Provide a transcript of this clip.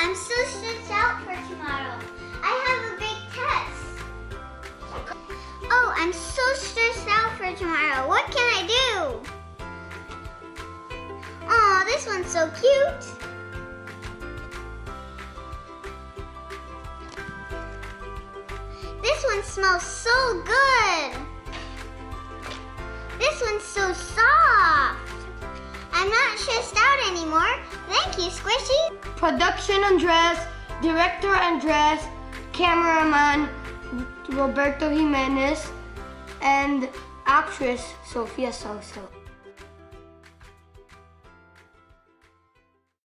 I'm so stressed out for tomorrow. I have a big test. Oh, I'm so stressed out for tomorrow. What can I do? Aw, this one's so cute. This one smells so good. This one's so soft. I'm not stressed out anymore. Thank you, Squishy. Production Andres, Director Andres, Cameraman Roberto Jimenez, and actress Sofia Soso.